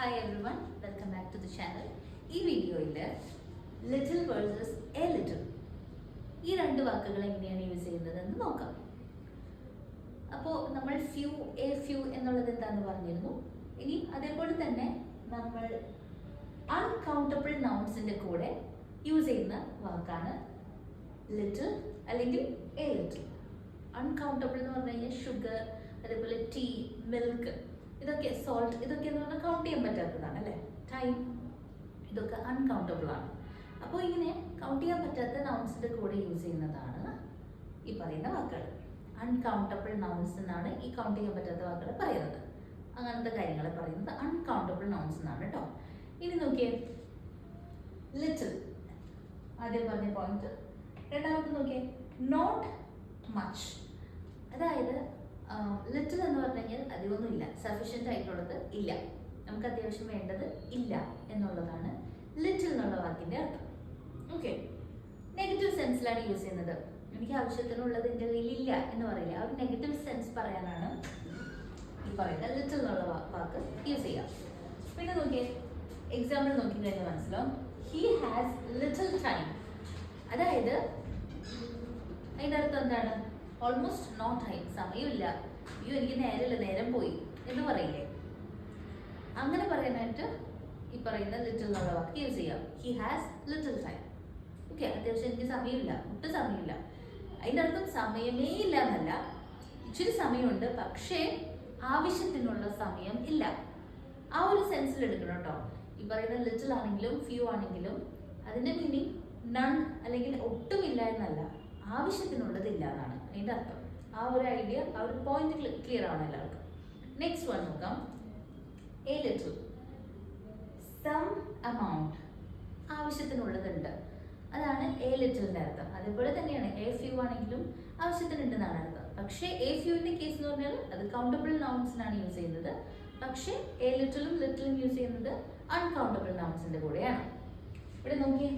Hi everyone, welcome back to the channel. ഈ വീഡിയോയിൽ little versus A little ഈ രണ്ട് വാക്കുകൾ എങ്ങനെയാണ് യൂസ് ചെയ്യുന്നതെന്ന് നോക്കാം. അപ്പോൾ നമ്മൾ ഫ്യൂ എന്നുള്ളത് എന്താണെന്ന് പറഞ്ഞിരുന്നു. ഇനി അതേപോലെ തന്നെ നമ്മൾ അൺകൗണ്ടബിൾ നൗൺസിൻ്റെ കൂടെ യൂസ് ചെയ്യുന്ന വാക്കാണ് ലിറ്റിൽ അല്ലെങ്കിൽ എ ലിറ്റിൽ. അൺകൗണ്ടബിൾ എന്ന് പറഞ്ഞു കഴിഞ്ഞാൽ ഷുഗർ, അതേപോലെ ടീ, മിൽക്ക്, ഇതൊക്കെ സോൾട്ട്, ഇതൊക്കെ എന്ന് പറഞ്ഞാൽ കൗണ്ട് ചെയ്യാൻ പറ്റാത്തതാണ് അല്ലേ. ടൈം, ഇതൊക്കെ അൺകൗണ്ടബിൾ ആണ്. അപ്പോൾ ഇങ്ങനെ കൗണ്ട് ചെയ്യാൻ പറ്റാത്ത നൗൺസിൻ്റെ കൂടെ യൂസ് ചെയ്യുന്നതാണ് ഈ പറയുന്ന വാക്കുകൾ. അൺകൗണ്ടബിൾ നൗൺസ് എന്നാണ് ഈ കൗണ്ട് ചെയ്യാൻ പറ്റാത്ത വാക്കുകൾ പറയുന്നത്. അങ്ങനത്തെ കാര്യങ്ങൾ പറയുന്നത് അൺകൗണ്ടബിൾ നൗൺസ് എന്നാണ് കേട്ടോ. ഇനി നോക്കിയേ, ലിറ്റിൽ ആദ്യം പറഞ്ഞ പോയിന്റ്. രണ്ടാമത്തെ നോക്കിയേ, നോട്ട് മച്ച്. അതായത് ലിറ്റിൽ എന്ന് പറഞ്ഞു കഴിഞ്ഞാൽ അധികമൊന്നുമില്ല, സഫീഷ്യൻ്റ് ആയിട്ടുള്ളത് ഇല്ല, നമുക്ക് അത്യാവശ്യം വേണ്ടത് ഇല്ല എന്നുള്ളതാണ് ലിറ്റിൽ എന്നുള്ള വാക്കിൻ്റെ അർത്ഥം. ഓക്കെ, നെഗറ്റീവ് സെൻസിലാണ് യൂസ് ചെയ്യുന്നത്. എനിക്ക് ആവശ്യത്തിനുള്ളത് എൻ്റെ കയ്യിൽ ഇല്ല എന്ന് പറയില്ല, ആ ഒരു നെഗറ്റീവ് സെൻസ് പറയാനാണ് ഈ പറയുന്ന ലിറ്റിൽ എന്നുള്ള വാക്ക് യൂസ് ചെയ്യുക. പിന്നെ നോക്കിയേ, എക്സാമ്പിൾ നോക്കിക്കഴിഞ്ഞാൽ മനസ്സിലാവും. He has little time. അതായത് അതിൻ്റെ അർത്ഥം എന്താണ്? ഓൾമോസ്റ്റ് നോ ടൈം, സമയമില്ല, അയ്യോ എനിക്ക് നേരമില്ല, നേരം പോയി എന്ന് പറയില്ലേ. അങ്ങനെ പറയാനായിട്ട് ഈ പറയുന്ന ലിറ്റിൽ എന്നുള്ള വാക്ക് യൂസ് ചെയ്യാം. He has little time. Okay, അത്യാവശ്യം എനിക്ക് സമയമില്ല, ഒട്ടും സമയമില്ല. അതിൻ്റെ അർത്ഥം സമയമേ ഇല്ല എന്നല്ല, ഇച്ചിരി സമയമുണ്ട്, പക്ഷേ ആവശ്യത്തിനുള്ള സമയം ഇല്ല. ആ ഒരു സെൻസിൽ എടുക്കണം കേട്ടോ. ഈ പറയുന്ന ലിറ്റിൽ ആണെങ്കിലും ഫ്യൂ ആണെങ്കിലും അതിൻ്റെ മീനിങ് നൺ അല്ലെങ്കിൽ ഒട്ടുമില്ല എന്നല്ല, ആവശ്യത്തിനുള്ളതില്ല എന്നാണ് അതിൻ്റെ അർത്ഥം. ആ ഒരു ഐഡിയ, ആ ഒരു പോയിന്റ് ക്ലിയർ ആണ് എല്ലാവർക്കും. നെക്സ്റ്റ് വൺ നോക്കാം. എ ലിറ്റിൽ, സം എമൗണ്ട്, ആവശ്യത്തിനുള്ളതുണ്ട്, അതാണ് എ ലിറ്റിലിൻ്റെ അർത്ഥം. അതേപോലെ തന്നെയാണ് എ ഫ്യൂ ആണെങ്കിലും ആവശ്യത്തിനുണ്ടെന്നാണ് അർത്ഥം. പക്ഷേ എ ഫ്യൂവിൻ്റെ കേസ് എന്ന് പറഞ്ഞാൽ അത് കൗണ്ടബിൾ നൗൺസിനാണ് യൂസ് ചെയ്യുന്നത്. പക്ഷേ എ ലിറ്റിലും യൂസ് ചെയ്യുന്നത് അൺകൗണ്ടബിൾ നൗൺസിൻ്റെ കൂടെയാണ്. ഇവിടെ നോക്കി,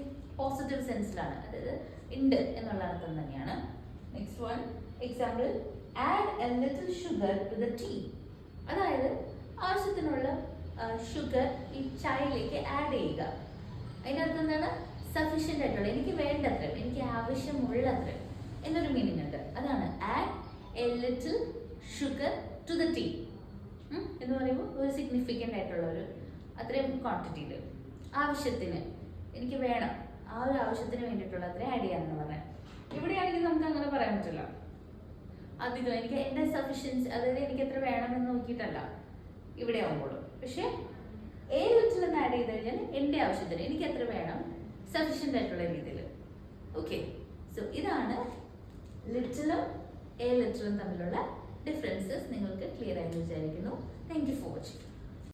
പോസിറ്റീവ് സെൻസിലാണ്, അതായത് ഉണ്ട് എന്നുള്ള അർത്ഥം തന്നെയാണ്. Next one example, add a little sugar to the tea. അതായത് ആവശ്യത്തിനുള്ള ഷുഗർ ഈ ചായയിലേക്ക് ആഡ് ചെയ്യുക. അതിൻ്റെ അർത്ഥം എന്താണ്? സഫീഷ്യൻ്റ് ആയിട്ടുള്ള, എനിക്ക് വേണ്ടത്ര, എനിക്ക് ആവശ്യമുള്ളത്ര എന്നൊരു മീനിങ് ഉണ്ട്. അതാണ് add a little sugar to the tea എന്ന് പറയുമ്പോൾ ഒരു സിഗ്നിഫിക്കൻ്റ് ആയിട്ടുള്ള ഒരു അത്രയും ക്വാണ്ടിറ്റിയിൽ ആവശ്യത്തിന് എനിക്ക് വേണം, ആ ഒരു ആവശ്യത്തിന് വേണ്ടിയിട്ടുള്ള അത്ര ആഡ് ചെയ്യാമെന്ന് പറഞ്ഞാൽ. ഇവിടെയാണെങ്കിൽ നമുക്ക് അങ്ങനെ പറയാൻ പറ്റില്ല. അധികം എനിക്ക് എൻ്റെ സഫീഷ്യൻസി, അതായത് എനിക്ക് എത്ര വേണമെന്ന് നോക്കിയിട്ടല്ല ഇവിടെ ആവുമ്പോഴും. പക്ഷേ എ ലിറ്റിൽ എന്ന് ആഡ് ചെയ്ത് കഴിഞ്ഞാൽ എൻ്റെ ആവശ്യത്തിന് എനിക്ക് എത്ര വേണം, സഫീഷ്യൻ്റ് ആയിട്ടുള്ള രീതിയിൽ. ഓക്കെ, സോ ഇതാണ് ലിറ്റിലും എ ലിറ്റിലും തമ്മിലുള്ള ഡിഫറൻസസ്. നിങ്ങൾക്ക് ക്ലിയർ ആയി വിചാരിക്കുന്നു. Thank you for watching.